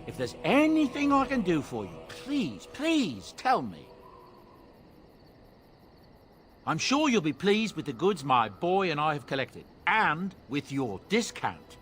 If there's anything I can do for you, please, please tell me. I'm sure you'll be pleased with the goods my boy and I have collected, and with your discount.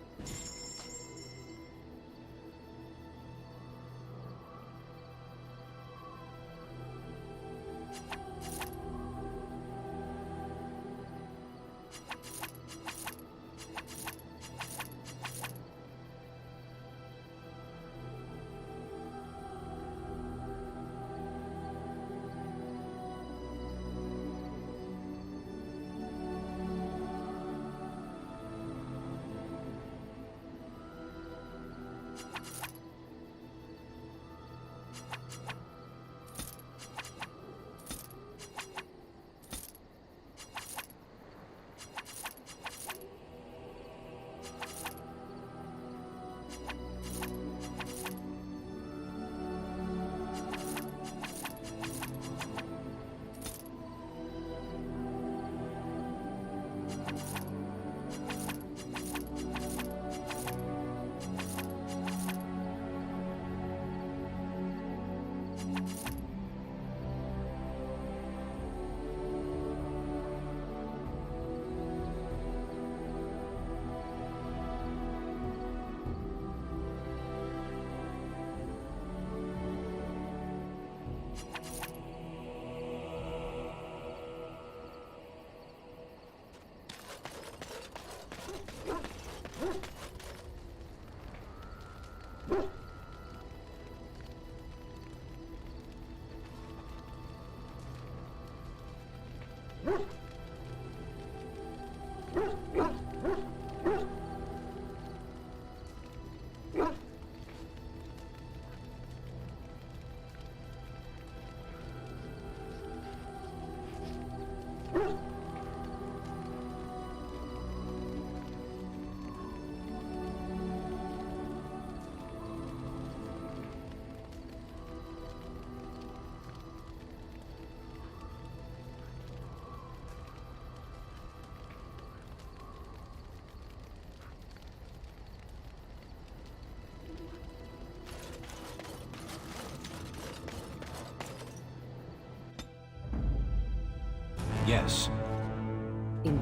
Yes.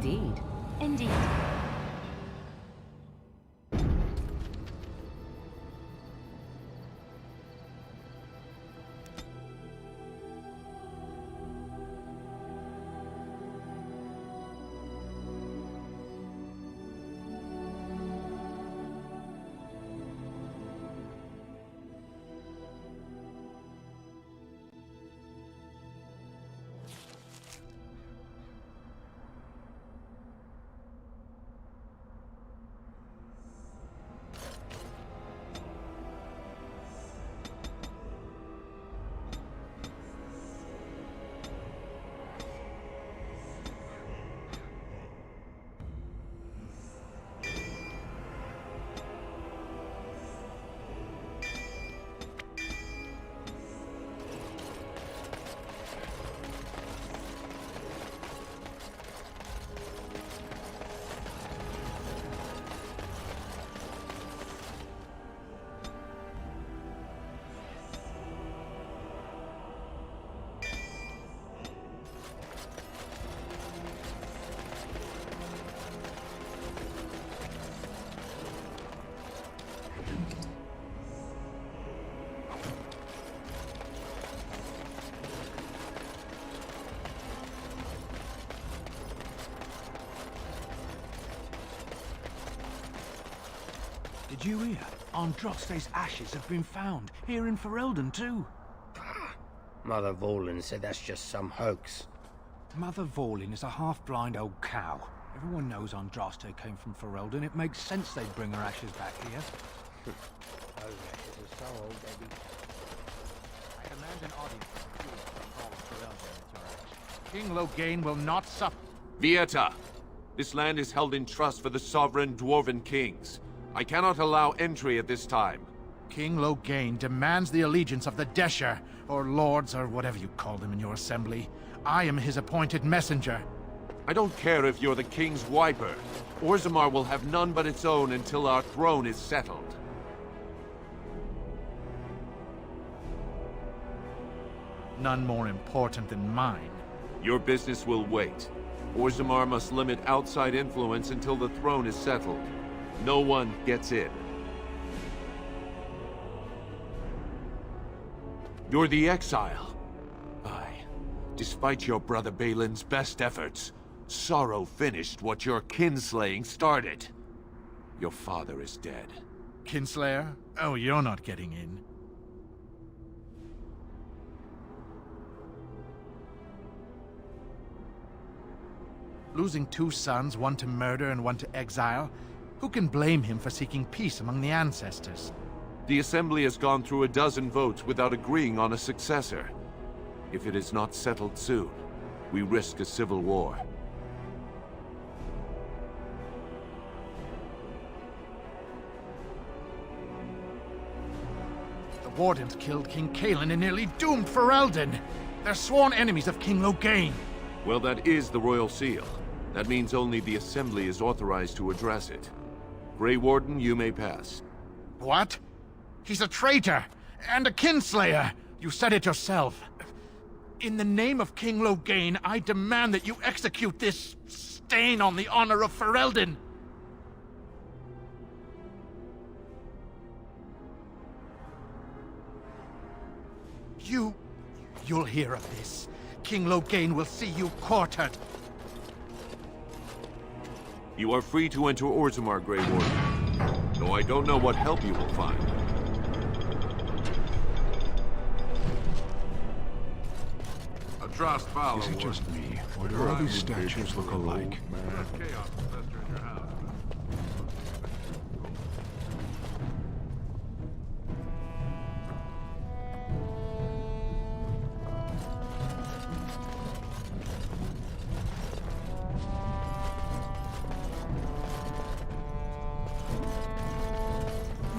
Indeed. Indeed. Did you hear? Andraste's ashes have been found, here in Ferelden too. Mother Vorlin said that's just some hoax. Mother Vorlin is a half-blind old cow. Everyone knows Andraste came from Ferelden. It makes sense they'd bring her ashes back here. Those ashes are so old, they be... I demand an audience of all of Ferelden at your age. King Loghain will not suffer. Vieta! This land is held in trust for the sovereign dwarven kings. I cannot allow entry at this time. King Loghain demands the allegiance of the Desher, or lords, or whatever you call them in your assembly. I am his appointed messenger. I don't care if you're the king's wiper. Orzammar will have none but its own until our throne is settled. None more important than mine. Your business will wait. Orzammar must limit outside influence until the throne is settled. No one gets in. You're the exile. Aye. Despite your brother Balin's best efforts, sorrow finished what your kinslaying started. Your father is dead. Kinslayer? Oh, you're not getting in. Losing two sons, one to murder and one to exile? Who can blame him for seeking peace among the ancestors? The Assembly has gone through a dozen votes without agreeing on a successor. If it is not settled soon, we risk a civil war. The Wardens killed King Cailan and nearly doomed Ferelden. They're sworn enemies of King Loghain. Well, that is the Royal Seal. That means only the Assembly is authorized to address it. Grey Warden, you may pass. What? He's a traitor! And a kinslayer! You said it yourself. In the name of King Loghain, I demand that you execute this stain on the honor of Ferelden! You'll hear of this. King Loghain will see you quartered. You are free to enter Orzammar, Grey Warden. Though I don't know what help you will find. A trust follow. Is it just me, or do all these statues look alike? Chaos festering your house.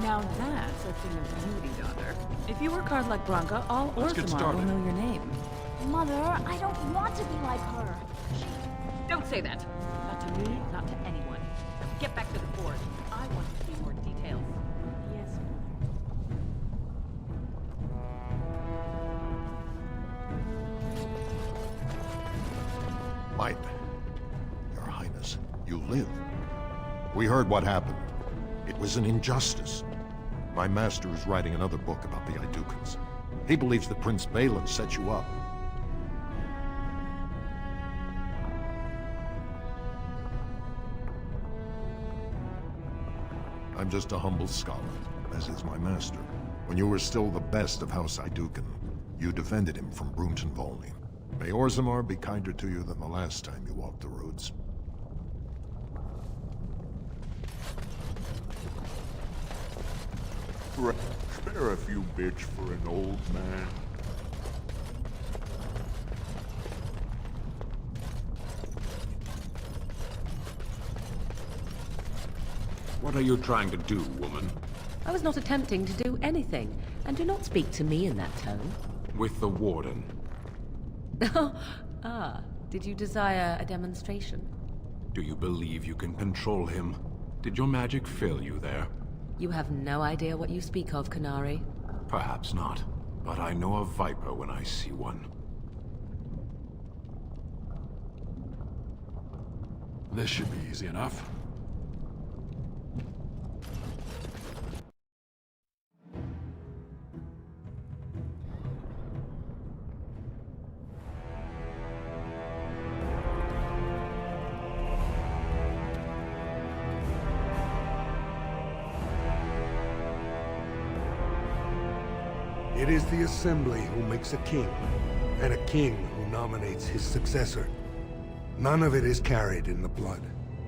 Now that's a thing of beauty, daughter. If you work hard like Branka, all Let's get Orzammar started. will know your name. Mother, I don't want to be like her. Don't say that. Not to me, not to anyone. Now get back to the forge. I want to see more details. Yes, Might, Your Highness. You live. We heard what happened. It was an injustice. My master is writing another book about the Aedukans. He believes that Prince Balin set you up. I'm just a humble scholar, as is my master. When you were still the best of House Aeducan, you defended him from Brunton Volney. May Orzammar be kinder to you than the last time you walked the roads. Spare a few bits for an old man. What are you trying to do, woman? I was not attempting to do anything, and do not speak to me in that tone. With the Warden. Ah, did you desire a demonstration? Do you believe you can control him? Did your magic fail you there? You have no idea what you speak of, Qunari. Perhaps not, but I know a viper when I see one. This should be easy enough. It is the Assembly who makes a king, and a king who nominates his successor. None of it is carried in the blood.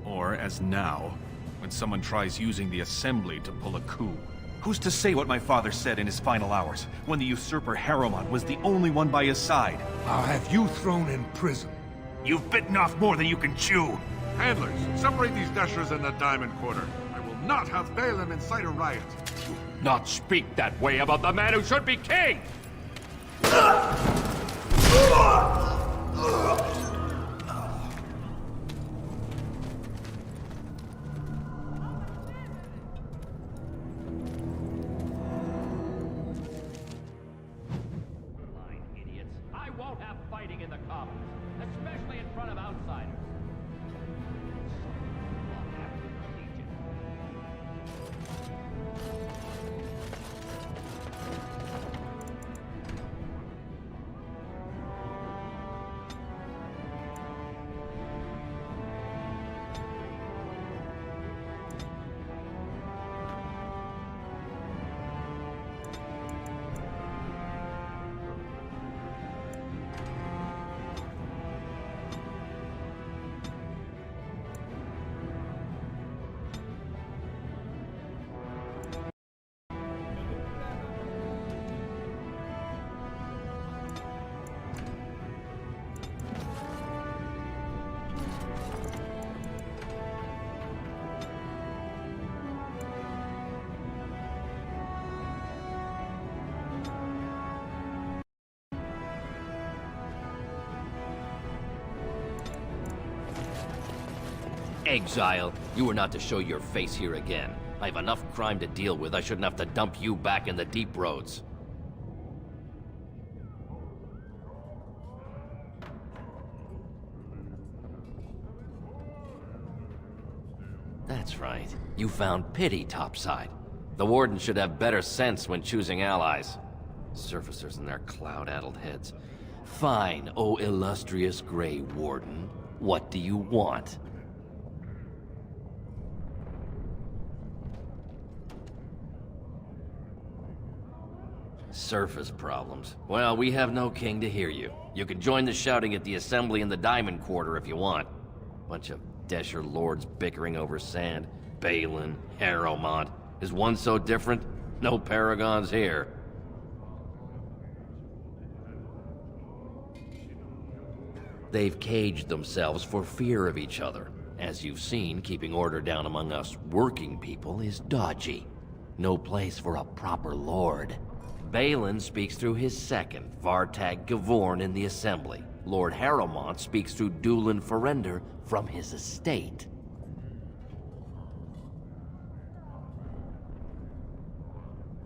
Or, as now, when someone tries using the Assembly to pull a coup. Who's to say what my father said in his final hours, when the usurper Harrowmont was the only one by his side? I'll have you thrown in prison. You've bitten off more than you can chew! Handlers, separate these dashers in the Diamond Quarter. I will not have Balin incite a riot. Not speak that way about the man who should be king! Idiots. I won't have fighting in the Commons, especially in front of outsiders. Long after the Legion. Exile, you are not to show your face here again. I have enough crime to deal with. I shouldn't have to dump you back in the deep roads. That's right. You found pity topside. The Warden should have better sense when choosing allies. Surfacers and their cloud-addled heads. Fine, O illustrious Grey Warden. What do you want? Surface problems. Well, we have no king to hear you. You can join the shouting at the Assembly in the Diamond Quarter if you want. Bunch of Desher lords bickering over sand. Balin, Harrowmont. Is one so different? No paragons here. They've caged themselves for fear of each other. As you've seen, keeping order down among us working people is dodgy. No place for a proper lord. Balin speaks through his second, Vartag Gavorn, in the Assembly. Lord Harrowmont speaks through Dulin Ferender from his estate.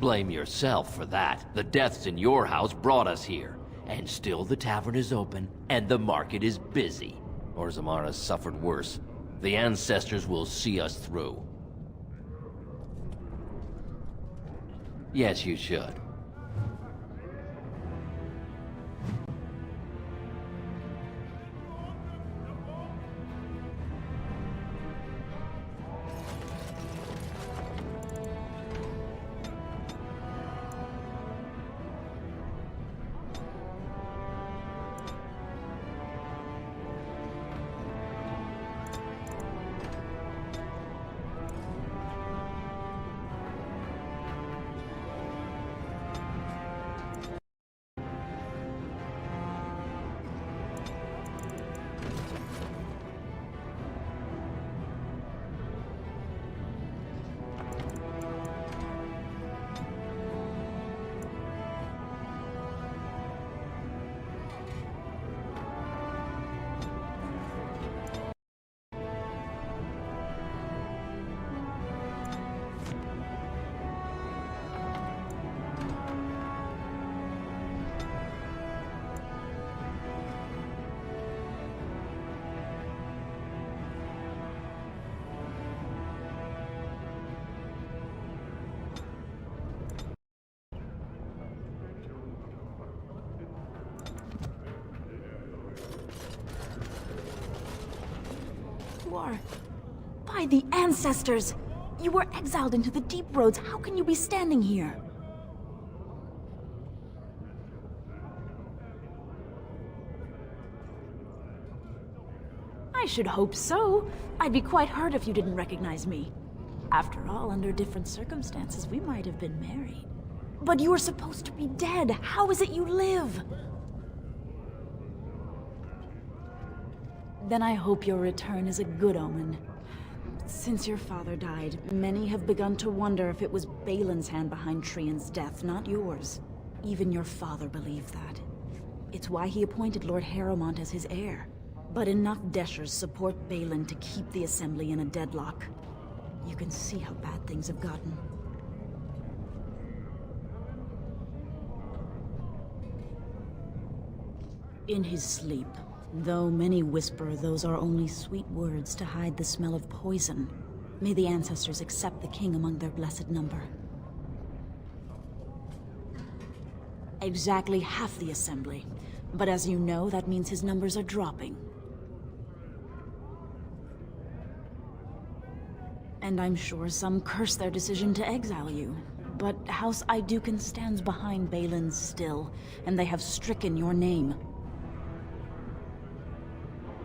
Blame yourself for that. The deaths in your house brought us here. And still the tavern is open, and the market is busy. Orzammar has suffered worse. The ancestors will see us through. Yes, you should. You are... By the ancestors! You were exiled into the deep roads. How can you be standing here? I should hope so. I'd be quite hurt if you didn't recognize me. After all, under different circumstances, we might have been married. But you were supposed to be dead. How is it you live? Then I hope your return is a good omen. Since your father died, many have begun to wonder if it was Balin's hand behind Trian's death, not yours. Even your father believed that. It's why he appointed Lord Harrowmont as his heir. But enough Deshers support Balin to keep the Assembly in a deadlock. You can see how bad things have gotten. In his sleep, though many whisper those are only sweet words to hide the smell of poison, may the ancestors accept the king among their blessed number. Exactly half the Assembly, but as you know, that means his numbers are dropping. And I'm sure some curse their decision to exile you. But House Aeducan stands behind Balin still, and they have stricken your name.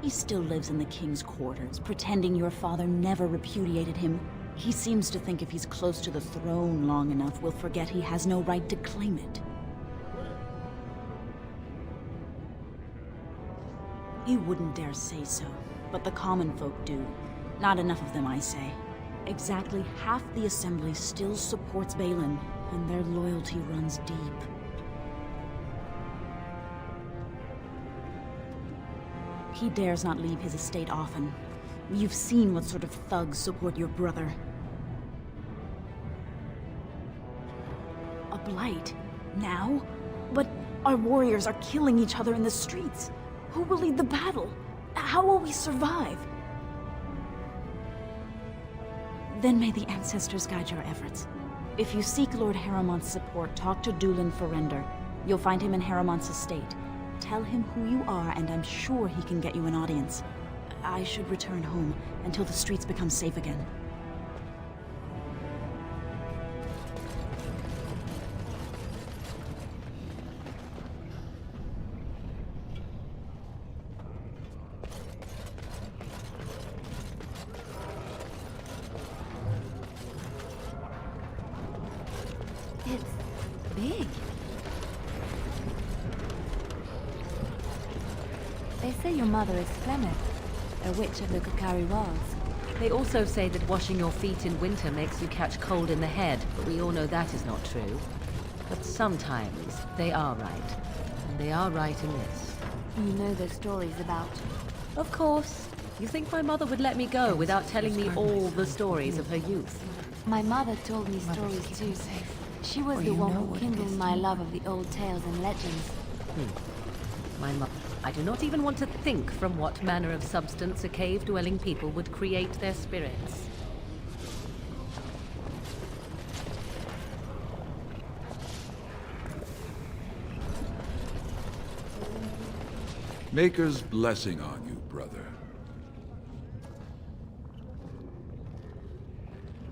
He still lives in the king's quarters, pretending your father never repudiated him. He seems to think if he's close to the throne long enough, we'll forget he has no right to claim it. He wouldn't dare say so, but the common folk do. Not enough of them, I say. Exactly half the Assembly still supports Balin, and their loyalty runs deep. He dares not leave his estate often. You've seen what sort of thugs support your brother. A blight? Now? But our warriors are killing each other in the streets. Who will lead the battle? How will we survive? Then may the ancestors guide your efforts. If you seek Lord Harrowmont's support, talk to Dulin Ferender. You'll find him in Harrowmont's estate. Tell him who you are, and I'm sure he can get you an audience. I should return home until the streets become safe again. It's big. They say your mother is Flemeth, a witch of the Kokari Wilds. They also say that washing your feet in winter makes you catch cold in the head, but we all know that is not true. But sometimes they are right. And they are right in this. You know those stories about... Of course. You think my mother would let me go without telling me all the stories of her youth? My mother told me stories too. She was the one who kindled my love of the old tales and legends. My mother... I do not even want to think from what manner of substance a cave-dwelling people would create their spirits. Maker's blessing on you, brother.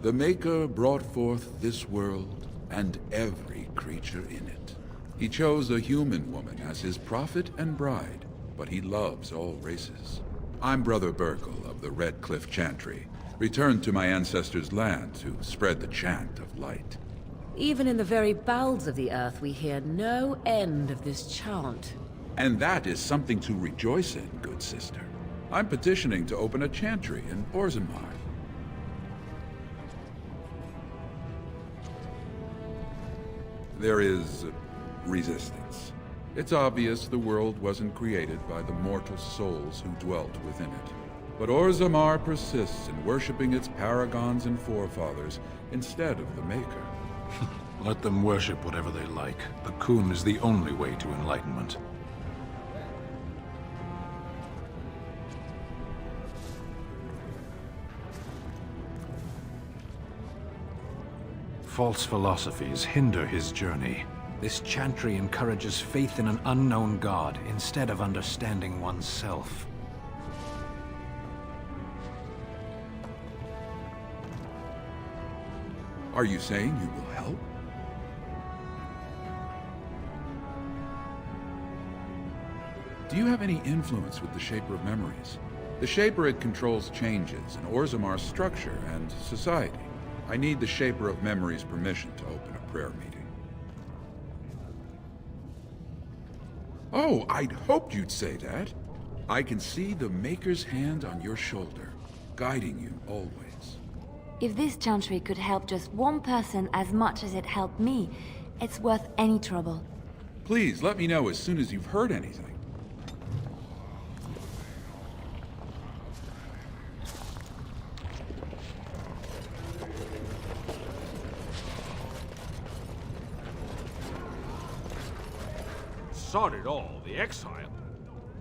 The Maker brought forth this world and every creature in it. He chose a human woman as his prophet and bride, but he loves all races. I'm Brother Burkle of the Red Cliff Chantry, returned to my ancestors' land to spread the chant of light. Even in the very bowels of the earth, we hear no end of this chant. And that is something to rejoice in, good sister. I'm petitioning to open a chantry in Orzammar. There is resistance. It's obvious the world wasn't created by the mortal souls who dwelt within it. But Orzammar persists in worshipping its paragons and forefathers instead of the Maker. Let them worship whatever they like. The Khun is the only way to enlightenment. False philosophies hinder his journey. This chantry encourages faith in an unknown god instead of understanding oneself. Are you saying you will help? Do you have any influence with the Shaper of Memories? The Shaperate controls changes in Orzammar's structure and society. I need the Shaper of Memories' permission to open a prayer meeting. Oh, I'd hoped you'd say that. I can see the Maker's hand on your shoulder, guiding you always. If this chantry could help just one person as much as it helped me, it's worth any trouble. Please, let me know as soon as you've heard anything. Sod it all, the exile.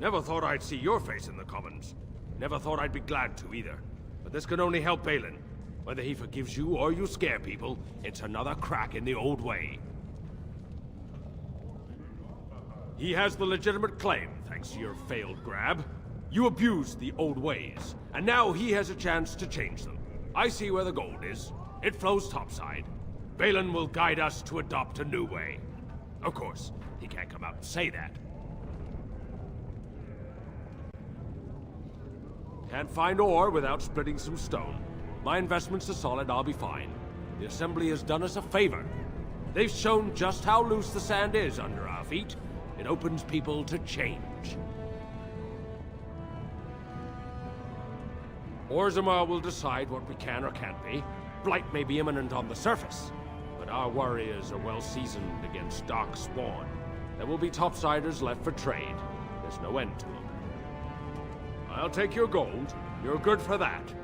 Never thought I'd see your face in the Commons. Never thought I'd be glad to either. But this can only help Balin. Whether he forgives you or you scare people, it's another crack in the old way. He has the legitimate claim, thanks to your failed grab. You abused the old ways, and now he has a chance to change them. I see where the gold is. It flows topside. Balin will guide us to adopt a new way. Of course, he can't come out and say that. Can't find ore without splitting some stone. My investments are solid, I'll be fine. The Assembly has done us a favor. They've shown just how loose the sand is under our feet. It opens people to change. Orzammar will decide what we can or can't be. Blight may be imminent on the surface, but our warriors are well seasoned against Dark Spawn. There will be topsiders left for trade. There's no end to them. I'll take your gold. You're good for that.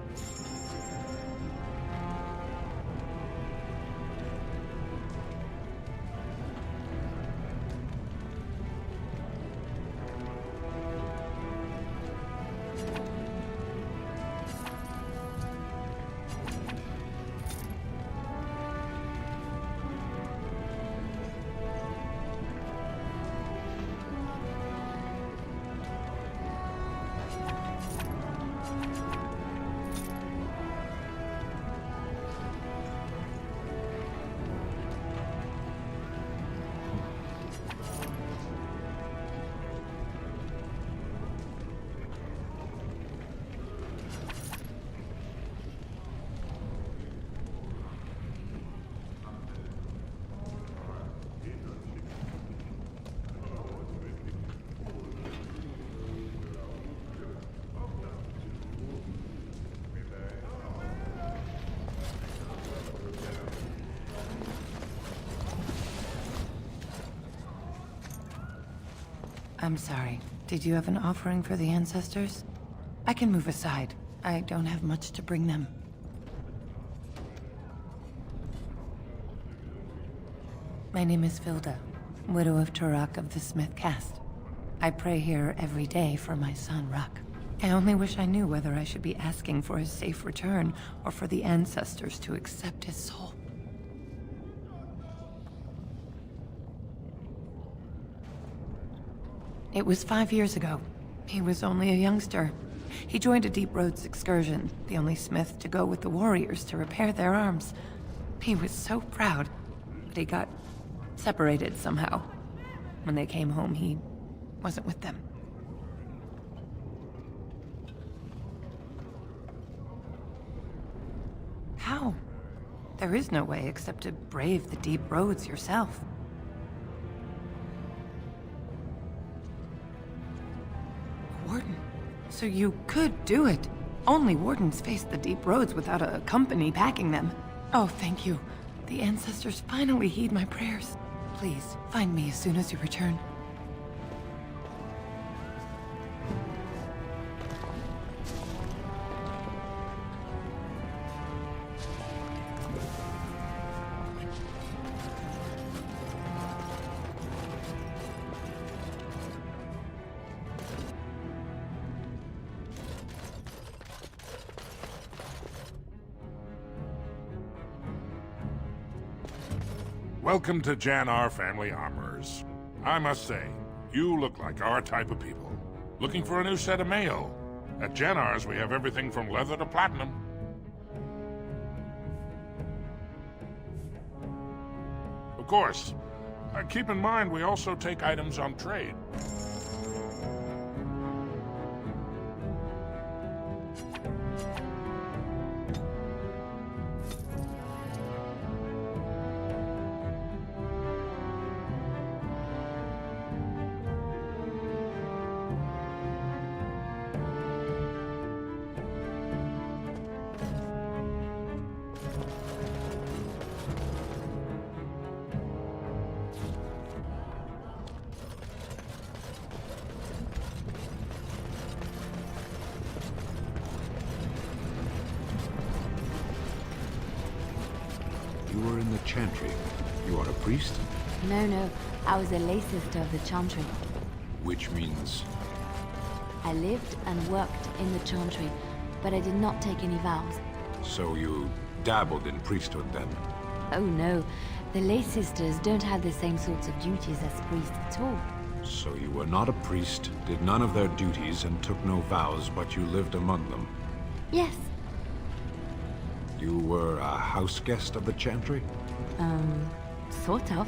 I'm sorry. Did you have an offering for the ancestors? I can move aside. I don't have much to bring them. My name is Filda, widow of Turok of the Smith caste. I pray here every day for my son, Ruck. I only wish I knew whether I should be asking for his safe return or for the ancestors to accept his soul. It was 5 years ago. He was only a youngster. He joined a Deep Roads excursion, the only smith to go with the warriors to repair their arms. He was so proud, but he got separated somehow. When they came home, he wasn't with them. How? There is no way except to brave the Deep Roads yourself. Warden. So you could do it. Only wardens face the Deep Roads without a company backing them. Oh, thank you. The ancestors finally heed my prayers. Please, find me as soon as you return. Welcome to Jannar Family Armorers. I must say, you look like our type of people. Looking for a new set of mail? At Jannar's, we have everything from leather to platinum. Of course, keep in mind we also take items on trade. You were in the Chantry. You are a priest? No. I was a lay sister of the Chantry. Which means... I lived and worked in the Chantry, but I did not take any vows. So you dabbled in priesthood then? Oh no. The lay sisters don't have the same sorts of duties as priests at all. So you were not a priest, did none of their duties, and took no vows, but you lived among them? Yes. You were a house guest of the Chantry? Sort of.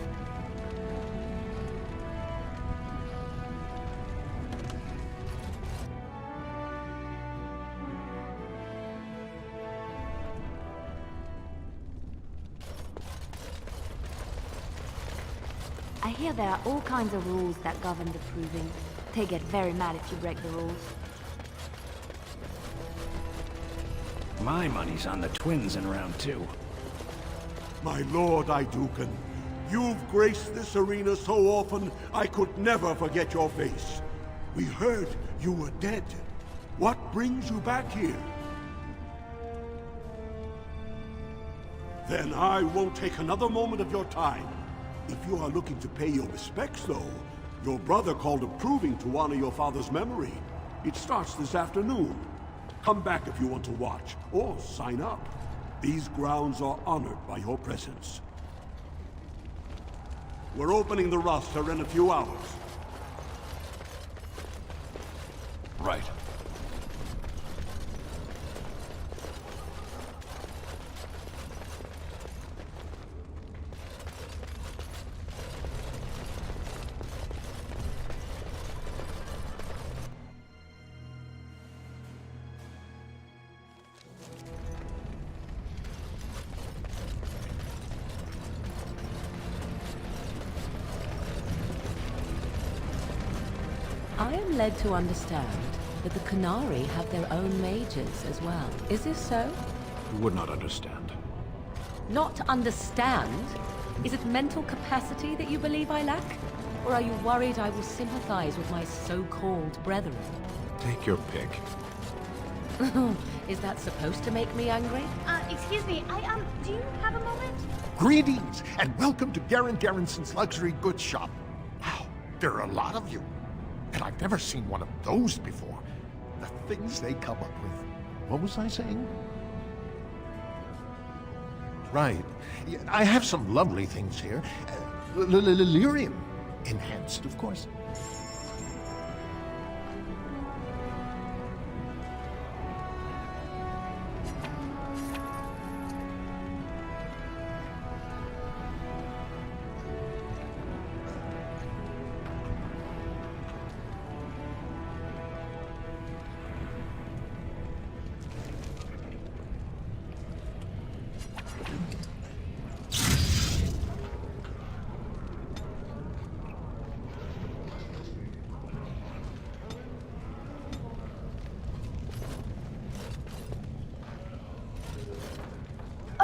I hear there are all kinds of rules that govern the proving. They get very mad if you break the rules. My money's on the twins in round 2. My lord Aeducan, you've graced this arena so often, I could never forget your face. We heard you were dead. What brings you back here? Then I won't take another moment of your time. If you are looking to pay your respects, though, your brother called a proving to honor your father's memory. It starts this afternoon. Come back if you want to watch, or sign up. These grounds are honored by your presence. We're opening the roster in a few hours. Right. I am led to understand that the Qunari have their own mages as well. Is this so? You would not understand. Not understand? Is it mental capacity that you believe I lack? Or are you worried I will sympathize with my so-called brethren? Take your pick. Is that supposed to make me angry? Excuse me, do you have a moment? Greetings, and welcome to Garen Garrison's luxury goods shop. Wow, there are a lot of you. And I've never seen one of those before. The things they come up with. What was I saying? Right. Yeah, I have some lovely things here. Lyrium. Enhanced, of course.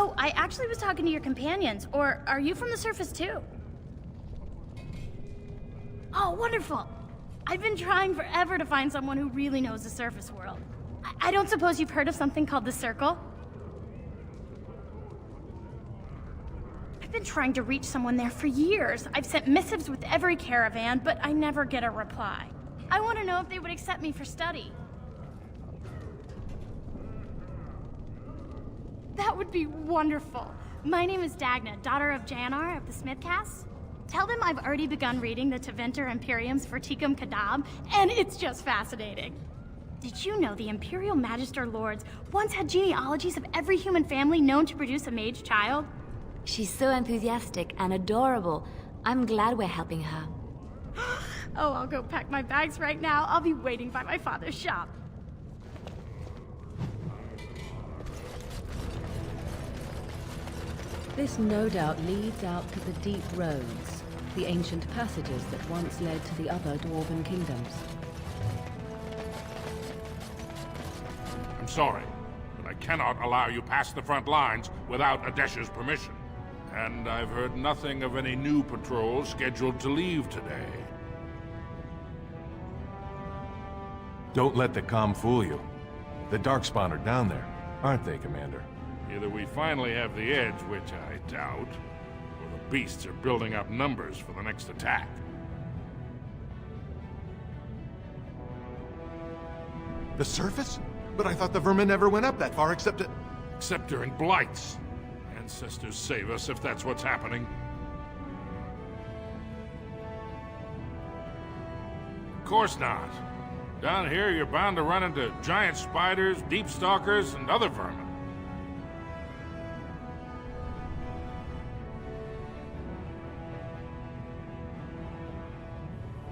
Oh, I actually was talking to your companions. Or are you from the surface too? Oh, wonderful. I've been trying forever to find someone who really knows the surface world. I don't suppose you've heard of something called the Circle? I've been trying to reach someone there for years. I've sent missives with every caravan, but I never get a reply. I want to know if they would accept me for study. That would be wonderful. My name is Dagna, daughter of Janar of the Smithcast. Tell them I've already begun reading the Tevinter Imperium's Verticum Kadab, and it's just fascinating. Did you know the Imperial Magister Lords once had genealogies of every human family known to produce a mage child? She's so enthusiastic and adorable. I'm glad we're helping her. Oh, I'll go pack my bags right now. I'll be waiting by my father's shop. This no doubt leads out to the deep roads, the ancient passages that once led to the other dwarven kingdoms. I'm sorry, but I cannot allow you past the front lines without Adesh's permission. And I've heard nothing of any new patrols scheduled to leave today. Don't let the comm fool you. The Darkspawn are down there, aren't they, Commander? Either we finally have the edge, which I doubt, or the beasts are building up numbers for the next attack. The surface? But I thought the vermin never went up that far except during blights. Ancestors save us if that's what's happening. Of course not. Down here, you're bound to run into giant spiders, deep stalkers, and other vermin.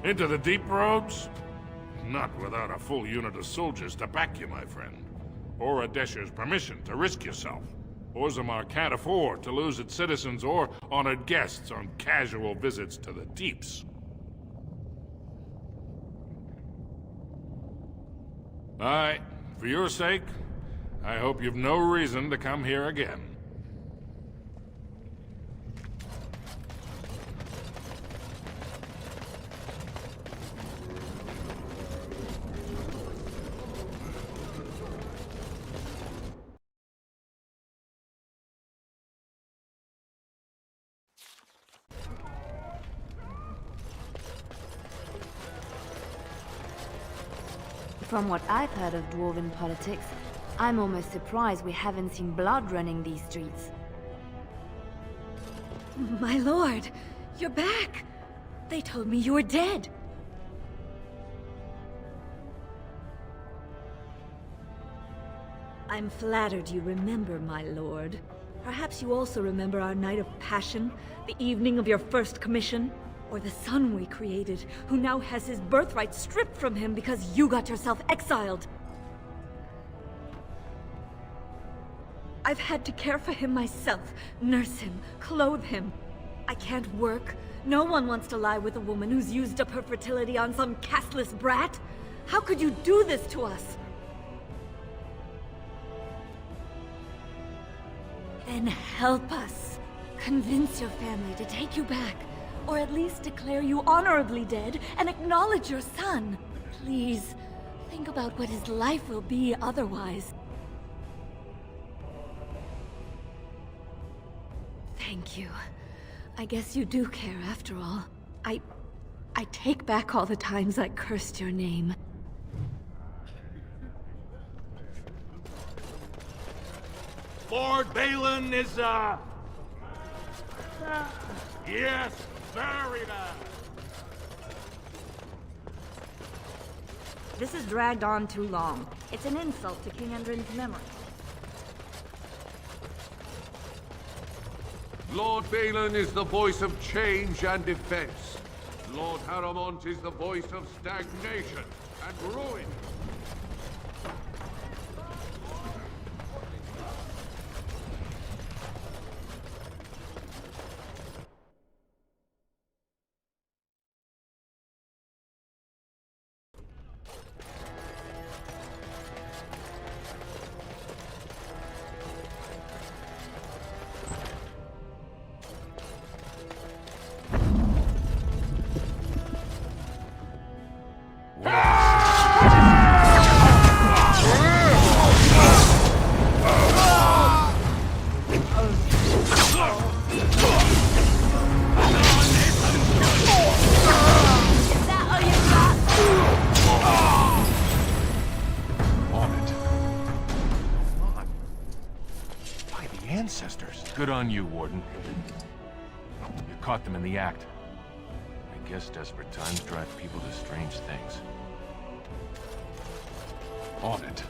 Into the deep roads? Not without a full unit of soldiers to back you, my friend. Or Adesh's permission to risk yourself. Orzammar can't afford to lose its citizens or honored guests on casual visits to the deeps. For your sake, I hope you've no reason to come here again. From what I've heard of dwarven politics, I'm almost surprised we haven't seen blood running these streets. My lord, you're back. They told me you were dead. I'm flattered you remember, my lord. Perhaps you also remember our night of passion, the evening of your first commission? Or the son we created, who now has his birthright stripped from him because you got yourself exiled. I've had to care for him myself, nurse him, clothe him. I can't work. No one wants to lie with a woman who's used up her fertility on some castless brat. How could you do this to us? Then help us. Convince your family to take you back. Or at least declare you honorably dead and acknowledge your son. Please, think about what his life will be otherwise. Thank you. I guess you do care after all. I take back all the times I cursed your name. Lord Balin is, yes, very bad. This has dragged on too long. It's an insult to King Endrin's memory. Lord Balin is the voice of change and defense. Lord Harrowmont is the voice of stagnation and ruin. Ancestors. Good on you, Warden. You caught them in the act. I guess desperate times drive people to strange things. On it.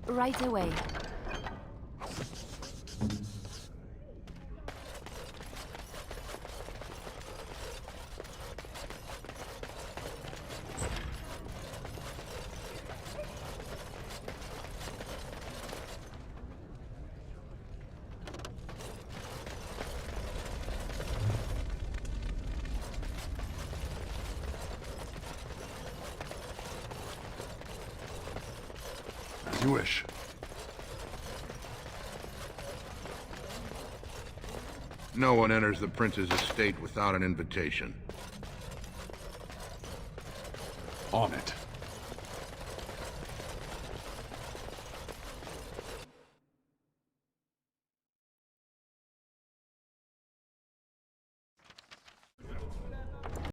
Right away. As you wish. No one enters the prince's estate without an invitation. On it.